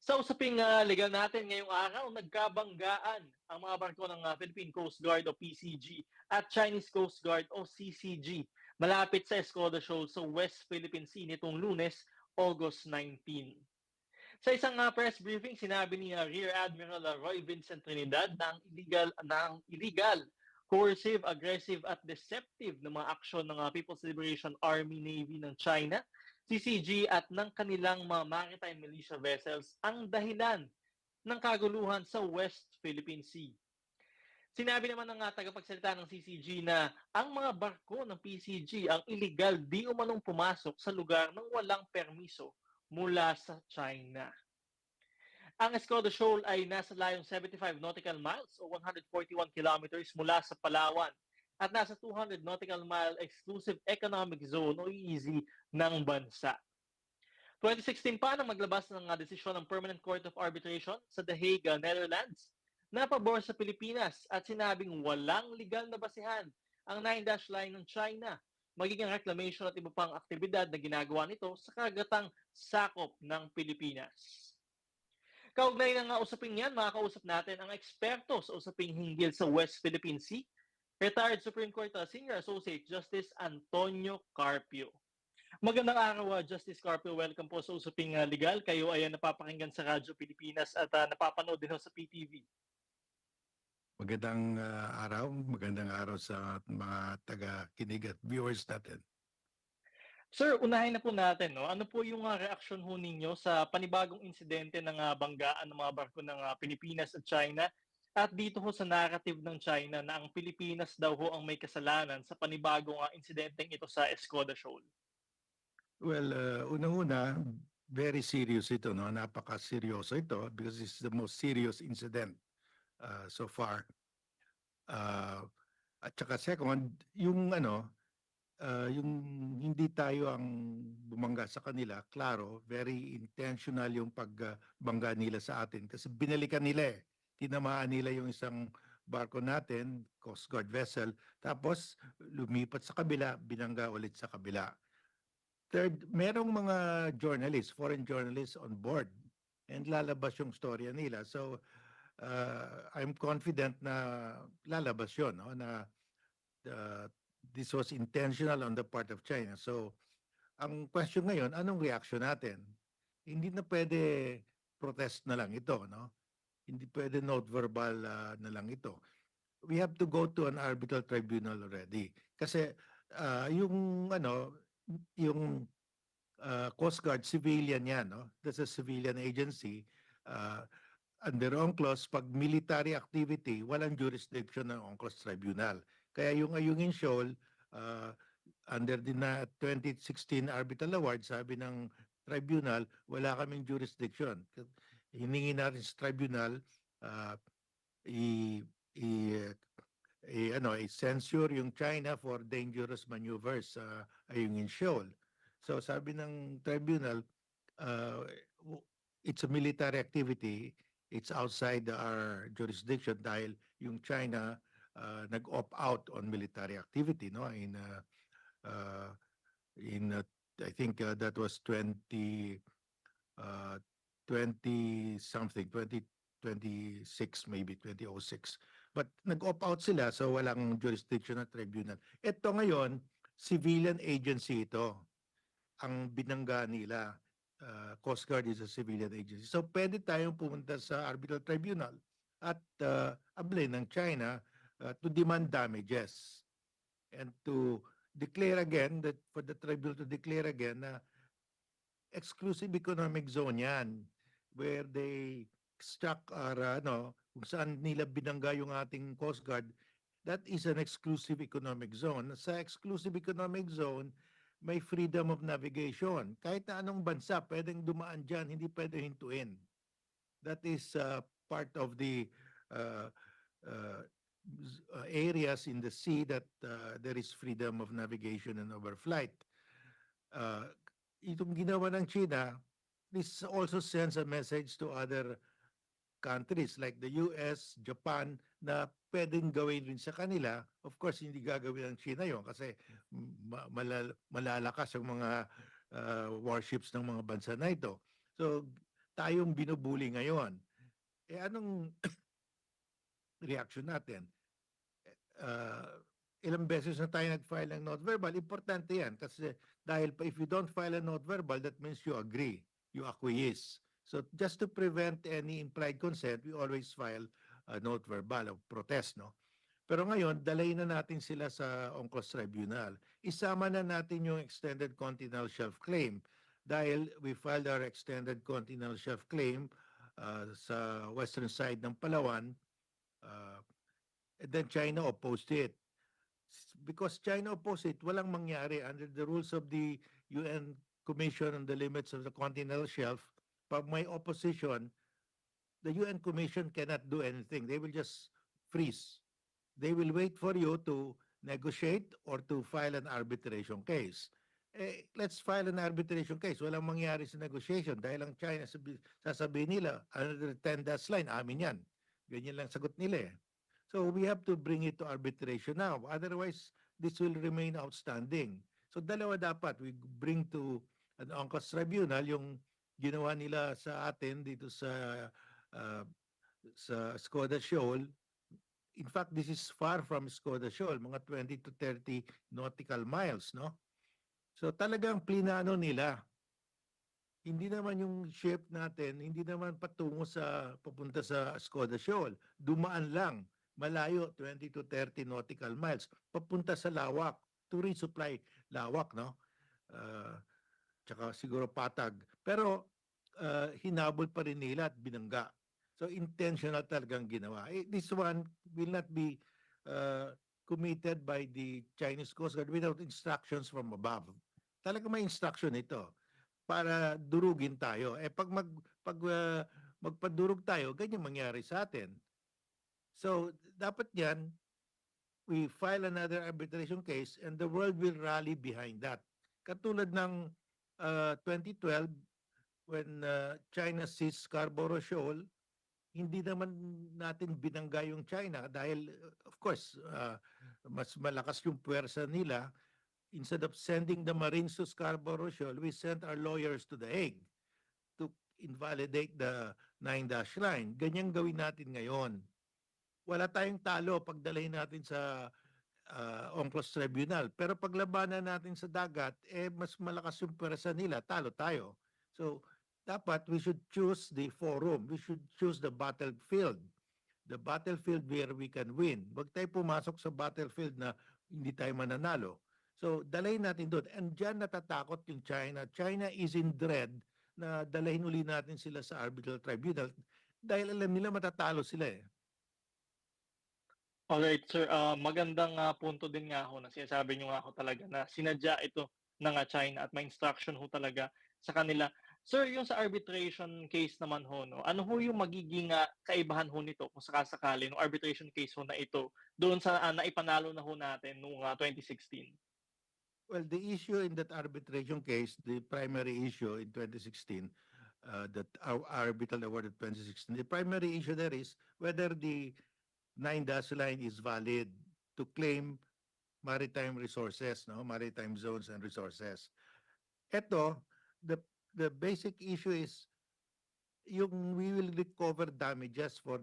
Sa usaping legal natin ngayong araw, nagkabanggaan ang mga barko ng Philippine Coast Guard o PCG at Chinese Coast Guard o CCG malapit sa Escoda Shoal sa West Philippine Sea nitong Lunes, August 19. Sa isang press briefing, sinabi ni Rear Admiral Roy Vincent Trinidad na ang illegal, coercive, aggressive at deceptive na mga aksyon ng People's Liberation Army Navy ng China, CCG at ng kanilang mga maritime militia vessels ang dahilan ng kaguluhan sa West Philippine Sea. Sinabi naman ng tagapagsalita ng CCG na ang mga barko ng PCG ang illegal di umanong pumasok sa lugar ng walang permiso mula sa China. Ang Escoda Shoal ay nasa layong 75 nautical miles o 141 kilometers mula sa Palawan at nasa 200 nautical mile exclusive economic zone o EEZ ng bansa. 2016 pa nang maglabas ng desisyon ng Permanent Court of Arbitration sa The Hague, Netherlands na pabor sa Pilipinas at sinabing walang legal na basihan ang 9-dash line ng China magiging reclamation at iba pang aktibidad na ginagawa nito sa kagatang sakop ng Pilipinas. Kaugnay ng usaping yan, makakausap natin ang eksperto sa usaping hinggil sa West Philippine Sea, retired Supreme Court Senior Associate Justice Antonio Carpio. Magandang araw, Justice Carpio. Welcome po sa usaping legal. Kayo ay napapakinggan sa Radyo Pilipinas at napapanood din sa PTV. Magandang araw sa mga taga-kinig at viewers natin. Sir, unahin na po natin, no? Ano po yung reaksyon ho ninyo sa panibagong insidente ng banggaan ng mga barko ng Pilipinas at China at dito ho sa narrative ng China na ang Pilipinas daw ho ang may kasalanan sa panibagong insidenteng ito sa Escoda Shoal? Well, unang-una, very serious ito, no? Napaka-seryoso ito because it's the most serious incident so far. At saka second, yung yung hindi tayo ang bumangga sa kanila, klaro, very intentional yung pagbangga nila sa atin kasi binalikan nila eh. Tinamaan nila yung isang barko natin, Coast Guard vessel, tapos lumipat sa kabila, binangga ulit sa kabila. Third, merong mga journalists, foreign journalists on board and lalabas yung storya nila. So, I'm confident na lalabas yun, no? Na this was intentional on the part of China. So, ang question ngayon, anong reaction natin? Hindi na pwede protest na lang ito, no? Hindi pwede note verbal na lang ito. We have to go to an arbitral tribunal already. Kasi yung Coast Guard, civilian yan, no? That's a civilian agency. Under UNCLOS, pag military activity, walang jurisdiction ng UNCLOS Tribunal. Kaya yung Ayungin Shoal, under din na 2016 Arbitral Award, sabi ng tribunal, wala kaming jurisdiction. Hiningi natin sa tribunal, i-censure yung China for dangerous maneuvers sa Ayungin Shoal. So sabi ng tribunal, it's a military activity, it's outside our jurisdiction dahil yung China nag-opt out on military activity, no? I think that was 20 something, 2026 maybe, 2006. But nag-opt out sila, so walang jurisdiction na tribunal. Ito ngayon, civilian agency ito ang binangga nila. Coast Guard is a civilian agency. So pwede tayong pumunta sa arbitral tribunal at ablay ng China to demand damages and to declare again, that for the tribunal to declare again na exclusive economic zone yan where they struck kung saan nila binangga yung ating Coast Guard, that is an exclusive economic zone. Sa exclusive economic zone, may freedom of navigation. Kahit na anong bansa, pwedeng dumaan dyan, hindi pwede hintuin. That is part of the areas in the sea that there is freedom of navigation and overflight. Itong ginawa ng China, this also sends a message to other countries like the US, Japan, na pwedeng gawin rin sa kanila. Of course, hindi gagawin ng China yon kasi malalakas ang mga warships ng mga bansa na ito. So, tayong binubuli ngayon. Eh anong reaction natin? Ilang beses na tayo nag-file ng note verbal, importante yan kasi dahil if you don't file a note verbal, that means you agree, you acquiesce. So just to prevent any implied consent, we always file a note verbal of protest, no? Pero ngayon, dalayin na natin sila sa UNCLOS Tribunal. Isama na natin yung extended continental shelf claim dahil we filed our extended continental shelf claim sa western side ng Palawan, uh, and then China opposed it. Because China opposed it, walang mangyari under the rules of the UN Commission on the Limits of the Continental Shelf. Pag may opposition, the UN Commission cannot do anything. They will just freeze. They will wait for you to negotiate or to file an arbitration case. Let's file an arbitration case. Walang mangyari sa negotiation dahil ang China sasabihin nila, under the 10-dash line, amin yan. Ganyan lang sagot nila eh. So we have to bring it to arbitration now. Otherwise, this will remain outstanding. So dalawa dapat. We bring to an UNCLOS tribunal yung ginawa nila sa atin dito sa Skoda Shoal. In fact, this is far from Skoda Shoal, mga 20 to 30 nautical miles, no? So talagang plinano nila. Hindi naman yung ship natin, hindi naman patungo sa papunta sa Skoda Shoal. Dumaan lang, malayo, 20 to 30 nautical miles, papunta sa Lawak, to resupply Lawak, no? Tsaka siguro Patag. Pero hinabol pa rin nila at binangga. So intentional talagang ginawa. This one will not be committed by the Chinese Coast Guard without instructions from above. Talaga may instruction ito para durugin tayo. Magpadurog tayo, ganyan mangyari sa atin. So dapat yan, we file another arbitration case and the world will rally behind that. Katulad ng 2012 when China seized Scarborough Shoal, hindi naman natin binangga yung China dahil of course mas malakas yung puwersa nila. Instead of sending the Marines to Scarborough Shoal, we sent our lawyers to The Hague to invalidate the 9-dash line. Ganyan gawin natin ngayon. Wala tayong talo pagdalhin natin sa UNCLOS Tribunal. Pero paglabanan natin sa dagat, mas malakas yung puwersa nila, talo tayo. So dapat we should choose the forum. We should choose the battlefield. The battlefield where we can win. Huwag tayo pumasok sa battlefield na hindi tayo mananalo. So dalayin natin doon. And dyan natatakot yung China. China is in dread na dalahin uli natin sila sa arbitral tribunal dahil alam nila matatalo sila eh. Alright, sir. Magandang punto din nga ho na sinasabi niyo nga ho talaga na sinadya ito ng China at may instruction ho talaga sa kanila. Sir, yung sa arbitration case naman ho, no, ano ho yung magiging kaibahan ho nito kung sakasakali ng arbitration case ho na ito doon sa naipanalo na ho natin noong 2016? Well, the issue in that arbitration case, the primary issue in 2016, that our arbitral award in 2016, the primary issue there is whether the 9-dash line is valid to claim maritime resources, no, maritime zones and resources. Ito, the basic issue is yung we will recover damages for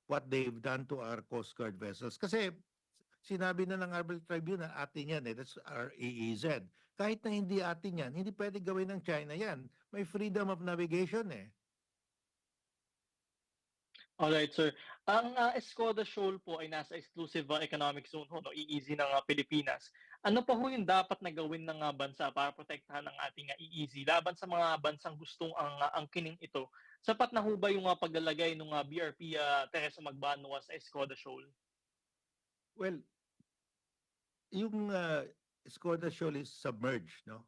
what they've done to our Coast Guard vessels. Kasi sinabi na ng arbitral tribunal, atin yan eh, that's our EEZ. Kahit na hindi atin yan, hindi pwede gawin ng China yan. May freedom of navigation eh. Alright, sir. Ang Escoda Shoal po ay nasa exclusive economic zone ho, no, EEZ ng Pilipinas. Ano pa ho yung dapat na gawin ng bansa para protektahan ang ating EEZ laban sa mga bansang gustong angkinin ito? Sapat na ho ba yung paglalagay ng BRP Teresa Magbanua sa Escoda Shoal? Well, yung Skoda Shoal is submerged, no?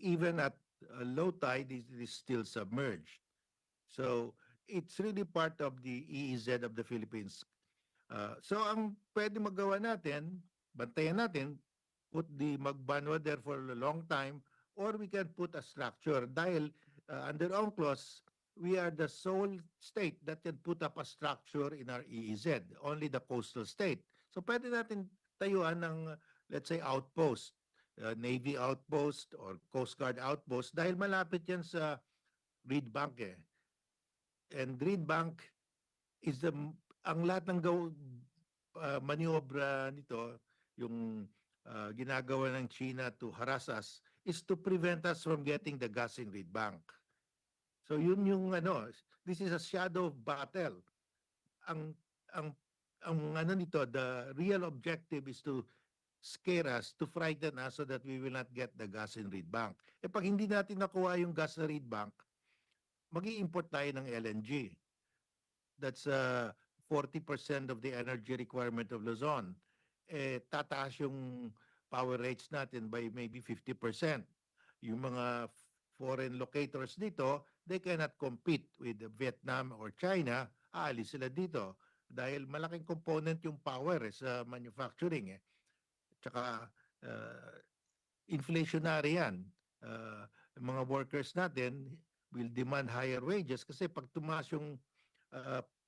Even at low tide, it is still submerged. So it's really part of the EEZ of the Philippines. So ang pwede magawa natin, bantayan natin, put the Magbanwa there for a long time, or we can put a structure. Dahil under UNCLOS, we are the sole state that can put up a structure in our EEZ, only the coastal state. So pwede natin tayuan ng, let's say, outpost Navy outpost or Coast Guard outpost dahil malapit yan sa Reed Bank eh. And Reed Bank is ang lahat ng maniobra nito, yung ginagawa ng China to harass us is to prevent us from getting the gas in Reed Bank. So yun yung ano, this is a shadow battle. Ang ang ang ano nito, the real objective is to scare us, to frighten us so that we will not get the gas in Reed Bank. Eh pag hindi natin nakuha yung gas sa Reed Bank, mag-i-import tayo ng LNG. That's 40% of the energy requirement of Luzon. Eh tataas yung power rates natin by maybe 50%. Yung mga foreign locators dito, they cannot compete with Vietnam or China, aalis sila dito dahil malaking component yung power sa manufacturing eh. Tsaka inflationary yan. Yung mga workers natin will demand higher wages kasi pag tumaas yung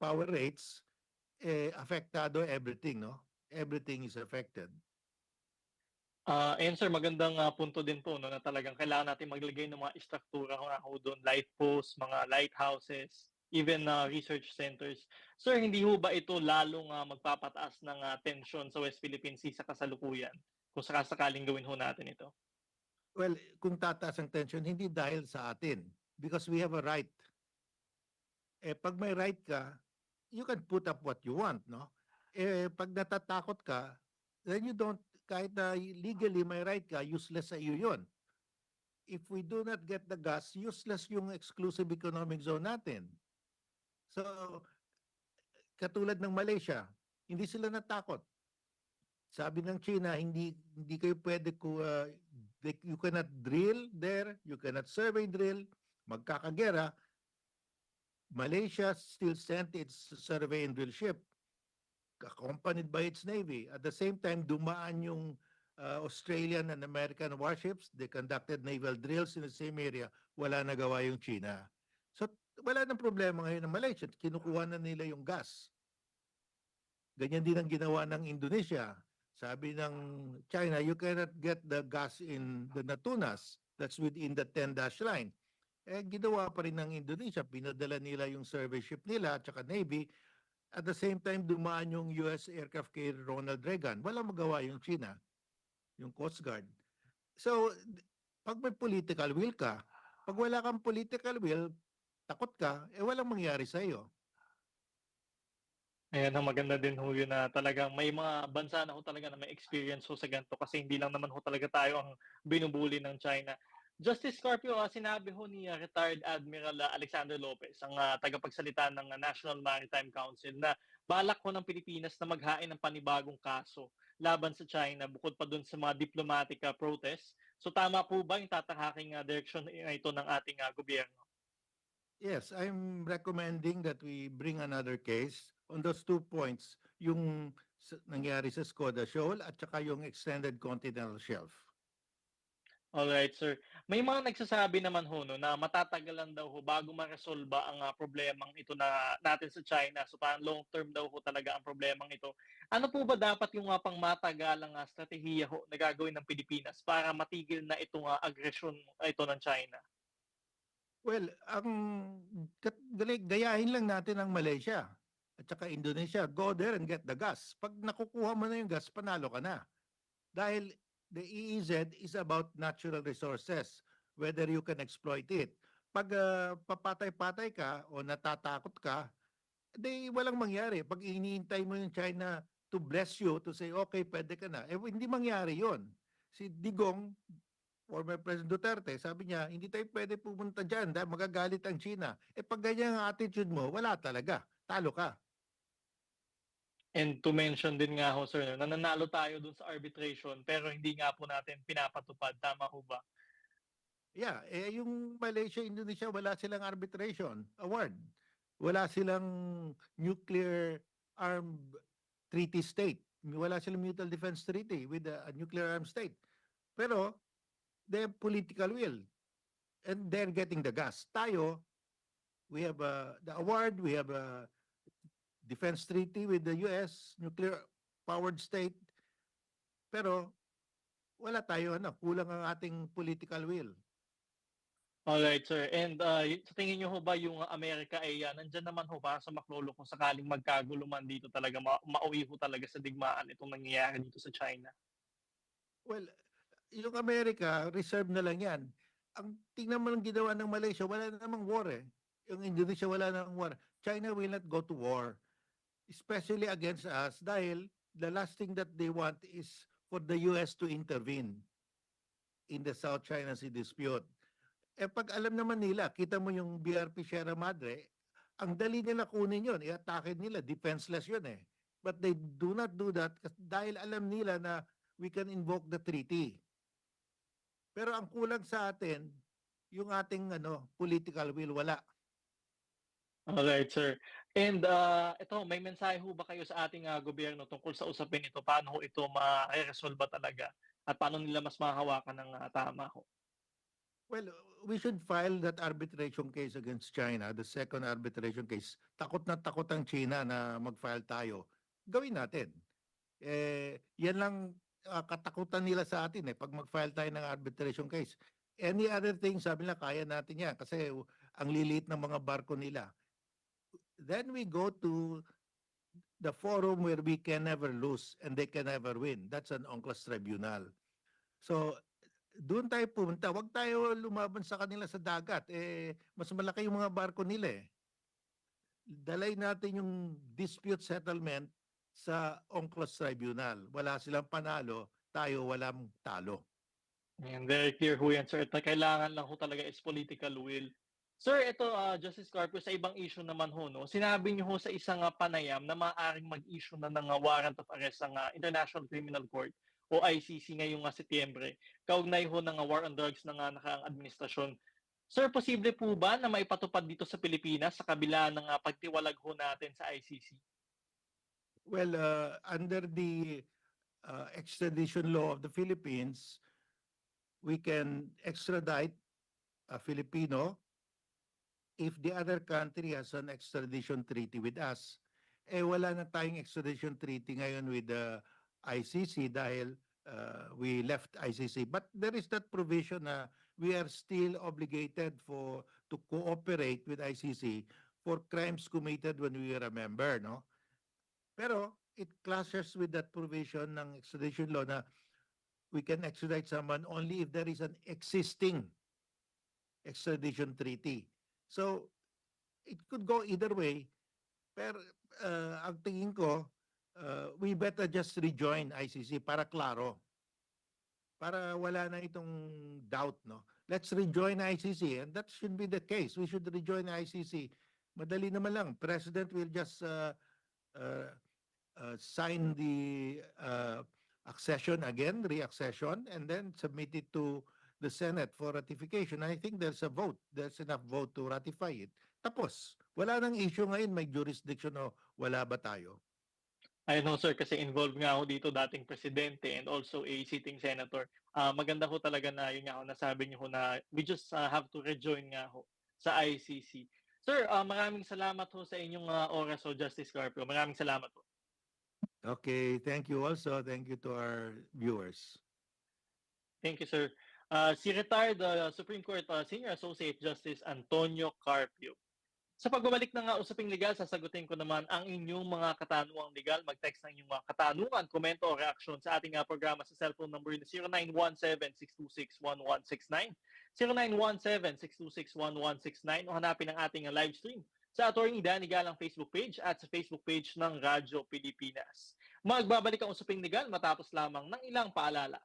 power rates, apektado everything, no? Everything is affected. And sir, magandang punto din po no, na talagang kailangan natin maglagay ng mga istruktura ho doon, light posts, mga lighthouses, even research centers. Sir, hindi ho ba ito lalong magpapataas ng tensyon sa West Philippine Sea sa kasalukuyan kung sakasakaling gawin ho natin ito? Well, kung tataas ang tension, hindi dahil sa atin because we have a right. Eh, pag may right ka, you can put up what you want, no? Eh, pag natatakot ka, then you don't, kahit na legally may right ka, useless sa iyo yun. If we do not get the gas, useless yung exclusive economic zone natin. So, katulad ng Malaysia, hindi sila natakot. Sabi ng China, hindi kayo pwede you cannot drill there, you cannot survey drill, magkakagera. Malaysia still sent its survey and drill ship accompanied by its navy. At the same time, dumaan yung Australian and American warships. They conducted naval drills in the same area. Wala nagawa yung China. So wala nang problema ngayon ng Malaysia. Kinukuha na nila yung gas. Ganyan din ang ginawa ng Indonesia. Sabi ng China, you cannot get the gas in the Natunas. That's within the 10-dash line. Eh, ginawa pa rin ng Indonesia. Pinadala nila yung survey ship nila at saka Navy. At the same time, dumaan yung US aircraft carrier Ronald Reagan. Wala magawa yung China, yung Coast Guard. So, pag may political will ka, pag wala kang political will, takot ka, eh walang mangyari sa iyo. Ayan, ang maganda din ho yun na talagang may mga bansa na ho talaga na may experience ho sa ganito kasi hindi lang naman ho talaga tayo ang binubuli ng China. Justice Scorpio, sinabi ho ni retired Admiral Alexander Lopez, ang tagapagsalita ng National Maritime Council, na balak ho ng Pilipinas na maghain ng panibagong kaso laban sa China bukod pa dun sa mga diplomatic protests. So tama po ba yung tatakaking direksyon ito ng ating gobyerno? Yes, I'm recommending that we bring another case on those 2 points, yung nangyari sa Skoda Shoal at saka yung extended continental shelf. Alright, sir. May mga nagsasabi naman ho no, na matatagalan daw ho bago maresolba ang problemang ito na natin sa China. So parang long term daw ho talaga ang problemang ito. Ano po ba dapat yung pang matagalang strategiya ho na gagawin ng Pilipinas para matigil na itong agresyon ito ng China? Well, gayahin lang natin ang Malaysia at saka Indonesia. Go there and get the gas. Pag nakukuha mo na yung gas, panalo ka na. Dahil the EEZ is about natural resources, whether you can exploit it. Pag papatay-patay ka o natatakot ka, di walang mangyari. Pag iniintay mo yung China to bless you, to say, okay, pwede ka na, eh hindi mangyari yon. Si Digong, former President Duterte, sabi niya, hindi tayo pwede pumunta dyan dahil magagalit ang China. Eh pag ganyan ang attitude mo, wala talaga. Talo ka. And to mention din nga ho sir, no, nananalo tayo dun sa arbitration pero hindi nga po natin pinapatupad. Tama ho ba? Yeah, eh yung Malaysia, Indonesia, wala silang arbitration award. Wala silang nuclear armed treaty state. Wala silang mutual defense treaty with a nuclear armed state. Pero they have political will and they're getting the gas. Tayo, we have the award, we have a defense treaty with the US, nuclear powered state. Pero wala tayo kulang ang ating political will. Alright, sir. And sa tingin niyo ho ba yung Amerika ay nandiyan naman ho ba sa maklolo kung sakaling magkagulo man dito talaga mauwi ho talaga sa digmaan itong nangyayari dito sa China? Well, yung Amerika, reserve na lang yan. Ang tingnan mo ng ginawa ng Malaysia, wala na namang war eh. Yung Indonesia, wala na namang war. China will not go to war, especially against us, dahil the last thing that they want is for the US to intervene in the South China Sea dispute. Eh pag alam naman nila, kita mo yung BRP Sierra Madre, ang dali nila kunin yun, i-atake nila, defenseless yun eh. But they do not do that dahil alam nila na we can invoke the treaty. Pero ang kulang sa atin, yung ating political will, wala. Alright, sir. And ito, may mensahe ho ba kayo sa ating gobyerno tungkol sa usapin ito? Paano ho ito ma-resolve talaga? At paano nila mas mahahawakan ng tama ho? Well, we should file that arbitration case against China, the second arbitration case. Takot na takot ang China na mag-file tayo. Gawin natin. Yan lang katakutan nila sa atin pag mag-file tayo ng arbitration case. Any other thing, sabi nila, kaya natin yan kasi ang liliit ng mga barko nila. Then we go to the forum where we can never lose and they can never win. That's an UNCLOS tribunal. So, doon tayo pumunta. Huwag tayo lumaban sa kanila sa dagat. Mas malaki yung mga barko nila eh. Dalay natin yung dispute settlement sa UNCLOS tribunal. Wala silang panalo, tayo walang talo. And very clear ho yan, sir. At kailangan lang ho talaga is political will. Sir, ito, Justice Carpio, sa ibang issue naman ho, no? Sinabi niyo ho sa isang panayam na maaaring mag-issue na ng warrant of arrest ang International Criminal Court o ICC ngayong Setyembre, kaugnay ho ng war on drugs ng nakaraang administrasyon. Sir, posible po ba na maipatupad dito sa Pilipinas sa kabila ng pagtiwalag ho natin sa ICC? Well, under the extradition law of the Philippines, we can extradite a Filipino if the other country has an extradition treaty with us. Wala na tayong extradition treaty ngayon with the ICC dahil we left ICC. But there is that provision na we are still obligated to cooperate with ICC for crimes committed when we were a member, no? Pero it clashes with that provision ng extradition law na we can extradite someone only if there is an existing extradition treaty. So, it could go either way. Pero ang tingin ko, we better just rejoin ICC para klaro. Para wala na itong doubt, no? Let's rejoin ICC and that should be the case. We should rejoin ICC. Madali naman lang. President will just sign the accession again, reaccession, and then submit it to the Senate for ratification. I think there's a vote. There's enough vote to ratify it. Tapos, wala nang issue ngayon, may jurisdiction o wala ba tayo? I know, sir, kasi involved nga ho dito dating presidente and also a sitting senator. Maganda ho talaga na yun nga ho, nasabi niyo ho na we just have to rejoin nga ho sa ICC. Sir, maraming salamat ho sa inyong oras ho, Justice Carpio. Maraming salamat po. Okay, thank you also. Thank you to our viewers. Thank you, sir. Si retired Supreme Court Senior Associate Justice Antonio Carpio. Sa pagbabalik ng usaping legal, sasagutin ko naman ang inyong mga katanungang legal. Mag-text ng inyong mga katanungan, komento o reaksyon sa ating programa sa cellphone number na 0917-626-1169, 0917-626-1169 o hanapin ang ating live stream sa Attorney Danny Galang Facebook page at sa Facebook page ng Radyo Pilipinas. Magbabalik ang usaping legal matapos lamang ng ilang paalala.